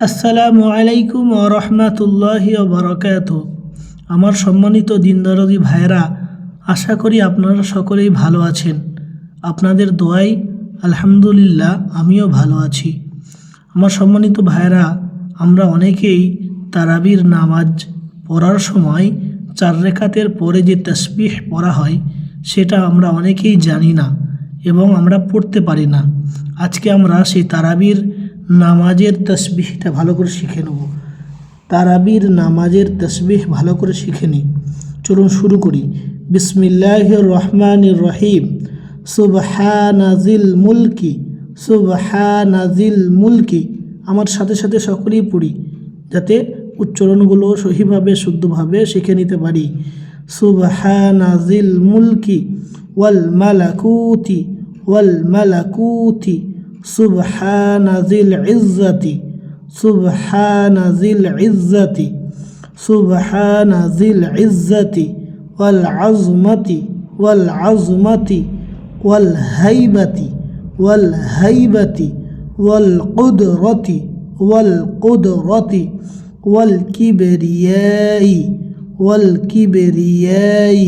আসসালামু আলাইকুম ওয়া রাহমাতুল্লাহি ওয়া বারাকাতুহু। আমার সম্মানিত দিনদরদি ভাইরা, আশা করি আপনারা সকলেই ভালো আছেন। আপনাদের দোয়ায় আলহামদুলিল্লাহ আমিও ভালো আছি। আমার সম্মানিত ভাইরা, আমরা অনেকেই তারাবির নামাজ পড়ার সময় 4 রাকাতের পরে যে তাসবিহ পড়া হয় সেটা আমরা অনেকেই জানি না এবং আমরা পড়তে পারি না। আজকে আমরা সেই তারাবির নামাজের তাসবিহটা ভালো করে শিখে নেব। তারাবির নামাজের তাসবিহ ভালো করে শিখে নিই। চলুন শুরু করি। বিসমিল্লাহির রহমানির রহিম। সুবহানাজিল মুলকি, সুবহানাজিল মুলকি। আমার সাথে সাথে সকলেই পড়ি যাতে উচ্চারণগুলো সহিভাবে শুদ্ধভাবে শিখে নিতে পারি। সুবহানাজিল মুলকি ওয়াল মালাকুতি ওয়াল মালাকুতি সুবহানাজিল ইজ্জাতি সুবহানাজিল ইজ্জাতি সুবহানাজিল ইজ্জাতি ওয়াল আযমাতি ওয়াল আযমাতি ওয়াল হাইবাতি ওয়াল হাইবাতি ওয়াল কুদরতি ওয়াল কুদরতি ওয়াল কিবরিয়াই ওয়াল কিবরিয়াই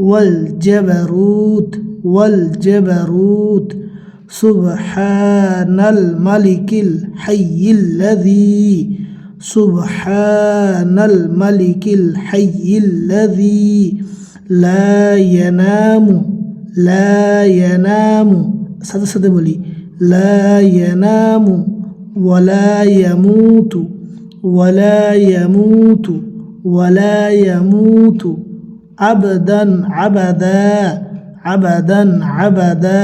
ওয়াল জাবারুত ওয়াল জাবারুত সুবহানাল মালিকিল হাইয়িল্লাযী সুবহানাল মালিকিল হাইয়িল্লাযী লা ইয়ানামু লা ইয়ানামু। সাথে সাথে বলি, লা ইয়ানামু ওয়ালা ইয়ামুতু ওয়ালা ইয়ামুতু ওয়ালা ইয়ামুতু আবদান আবাদা আবাদান আবাদা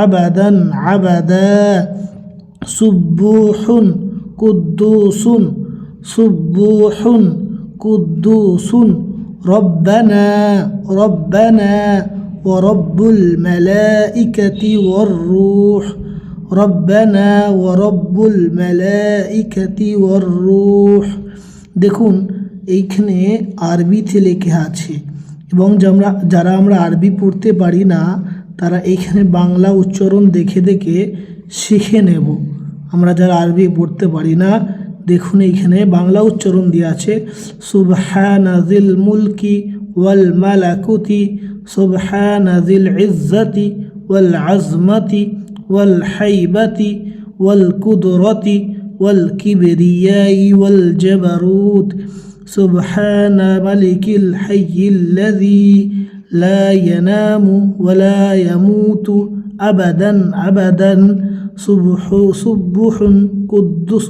আবাদান আবাদা সুব্বুহুন কুদ্দুসুন সুব্বুহুন কুদ্দুসুন রব্বানা রব্বানা ওয়া রব্বুল মালাইকাতি ওয়ার রূহ রব্বানা ওয়া রব্বুল মালাইকাতি ওয়ার রূহ। দেখুন এইখানে আরবিতে লেখা আছে এবং যারা আমরা আরবি পড়তে পারি না তারা এইখানে বাংলা উচ্চারণ দেখে দেখে শিখে নেব। আমরা যারা আরবি পড়তে পারি না, দেখুন এইখানে বাংলা উচ্চারণ দেওয়া আছে। সুবহানাজিল মুলকি ওয়াল মালাকুতি সুবহানাজিল ইজ্জাতি ওয়াল আযমাতি ওয়াল হাইবাতি ওয়াল কুদরতি ওয়াল কিবরিয়াই ওয়াল জাবারুত সুবহানা মালিকিল হাইয়িল্লাযী لا ينام ولا يموت أبدا أبدا سبح قدس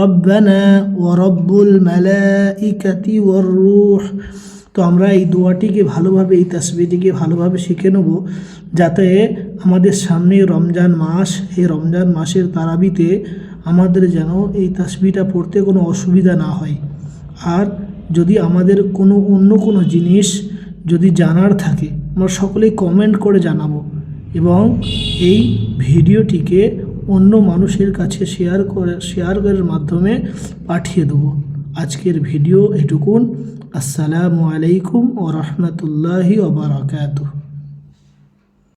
ربنا ورب الملائكة والروح। তো আমরা এই দোয়াটিকে ভালোভাবে, এই তাসবিহটিকে ভালোভাবে শিখে নেব যাতে আমাদের সামনে রমজান মাস, এই রমজান মাসের তারাবিতে আমাদের যেন এই তাসবিহটা পড়তে কোনো অসুবিধা না হয়। আর যদি আমাদের অন্য কোনো জিনিস যদি জানার থাকে আমরা সকলেই কমেন্ট করে জানাবো এবং এই ভিডিওটিকে অন্য মানুষের কাছে শেয়ারের মাধ্যমে পাঠিয়ে দেবো। আজকের ভিডিও এটুকুন। আসসালামু আলাইকুম ওয়া রাহমাতুল্লাহি ওয়া বারাকাতুহু।